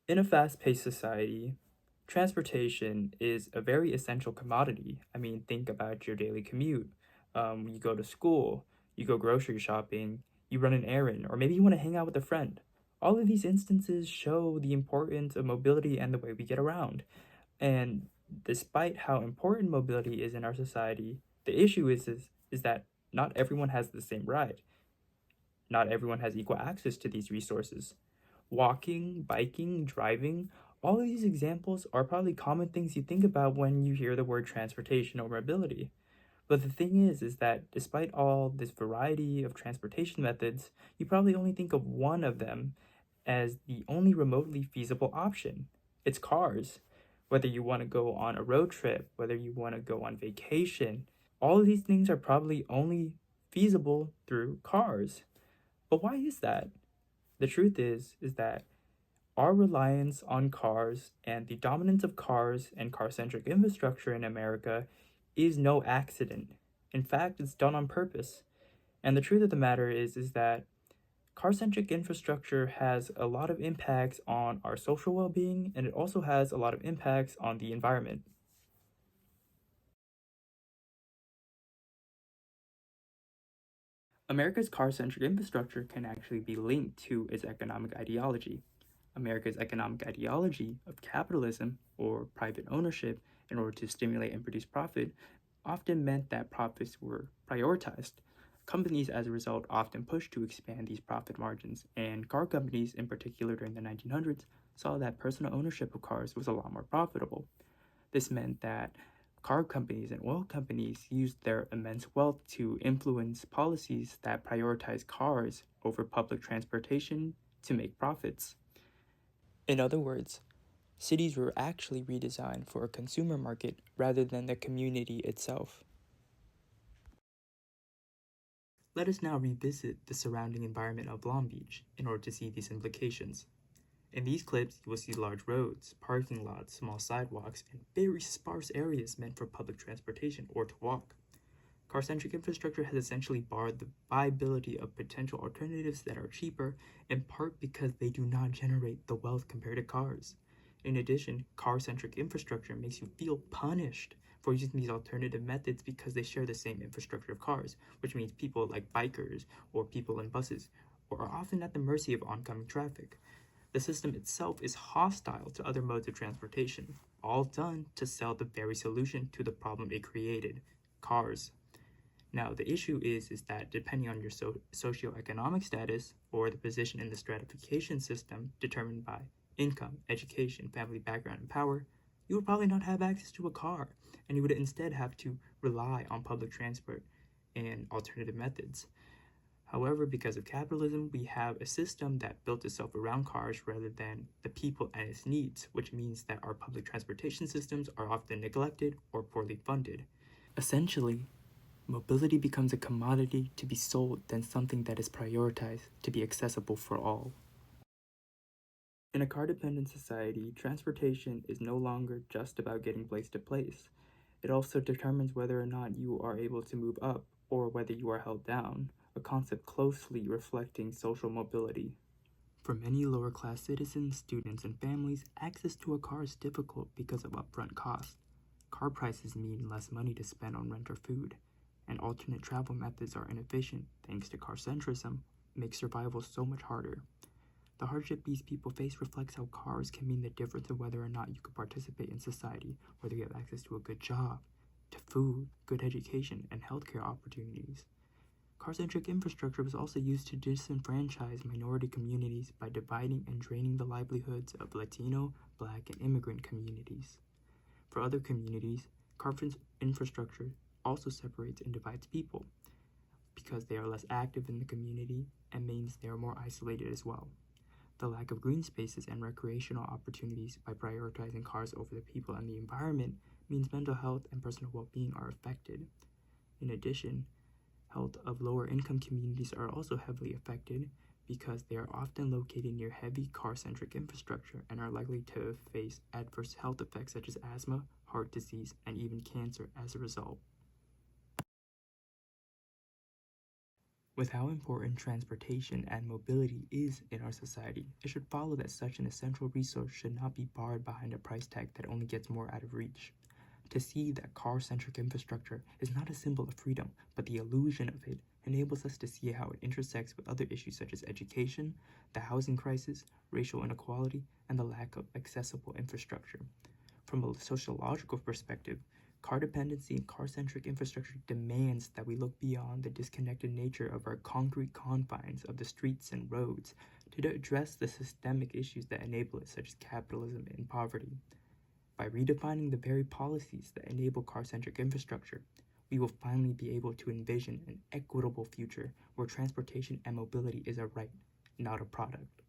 In a fast-paced society, transportation is a very essential commodity. I mean, think about your daily commute. You go to school, you go grocery shopping, you run an errand, or maybe you want to hang out with a friend. All of these instances show the importance of mobility and the way we get around. And despite how important mobility is in our society, the issue is that not everyone has the same ride. Not everyone has equal access to these resources. Walking, biking, driving, all of these examples are probably common things you think about when you hear the word transportation or mobility. But the thing is that despite all this variety of transportation methods, you probably only think of one of them as the only remotely feasible option. It's cars. Whether you want to go on a road trip, whether you want to go on vacation, all of these things are probably only feasible through cars. But why is that? The truth is that our reliance on cars and the dominance of cars and car-centric infrastructure in America is no accident. In fact, it's done on purpose. And the truth of the matter is that car-centric infrastructure has a lot of impacts on our social well-being, and it also has a lot of impacts on the environment. America's car-centric infrastructure can actually be linked to its economic ideology. America's economic ideology of capitalism, or private ownership, in order to stimulate and produce profit, often meant that profits were prioritized. Companies, as a result, often pushed to expand these profit margins, and car companies, in particular during the 1900s, saw that personal ownership of cars was a lot more profitable. This meant that car companies and oil companies used their immense wealth to influence policies that prioritize cars over public transportation to make profits. In other words, cities were actually redesigned for a consumer market rather than the community itself. Let us now revisit the surrounding environment of Long Beach in order to see these implications. In these clips, you will see large roads, parking lots, small sidewalks, and very sparse areas meant for public transportation or to walk. Car-centric infrastructure has essentially barred the viability of potential alternatives that are cheaper, in part because they do not generate the wealth compared to cars. In addition, car-centric infrastructure makes you feel punished for using these alternative methods because they share the same infrastructure of cars, which means people like bikers or people in buses are often at the mercy of oncoming traffic. The system itself is hostile to other modes of transportation, all done to sell the very solution to the problem it created, cars. Now, the issue is that depending on your socioeconomic status or the position in the stratification system determined by income, education, family background, and power, you would probably not have access to a car, and you would instead have to rely on public transport and alternative methods. However, because of capitalism, we have a system that built itself around cars rather than the people and its needs, which means that our public transportation systems are often neglected or poorly funded. Essentially, mobility becomes a commodity to be sold than something that is prioritized to be accessible for all. In a car-dependent society, transportation is no longer just about getting place to place. It also determines whether or not you are able to move up or whether you are held down, a concept closely reflecting social mobility. For many lower-class citizens, students, and families, access to a car is difficult because of upfront costs. Car prices mean less money to spend on rent or food, and alternate travel methods are inefficient thanks to car-centrism, makes survival so much harder. The hardship these people face reflects how cars can mean the difference of whether or not you can participate in society, whether you have access to a good job, to food, good education, and healthcare opportunities. Car-centric infrastructure was also used to disenfranchise minority communities by dividing and draining the livelihoods of Latino, Black, and immigrant communities. For other communities, car infrastructure also separates and divides people because they are less active in the community and means they are more isolated as well. The lack of green spaces and recreational opportunities by prioritizing cars over the people and the environment means mental health and personal well-being are affected. In addition, health of lower income communities are also heavily affected because they are often located near heavy car-centric infrastructure and are likely to face adverse health effects such as asthma, heart disease, and even cancer as a result. With how important transportation and mobility is in our society, it should follow that such an essential resource should not be barred behind a price tag that only gets more out of reach. To see that car-centric infrastructure is not a symbol of freedom, but the illusion of it, enables us to see how it intersects with other issues such as education, the housing crisis, racial inequality, and the lack of accessible infrastructure. From a sociological perspective, car dependency and car-centric infrastructure demands that we look beyond the disconnected nature of our concrete confines of the streets and roads to address the systemic issues that enable it, such as capitalism and poverty. By redefining the very policies that enable car-centric infrastructure, we will finally be able to envision an equitable future where transportation and mobility is a right, not a product.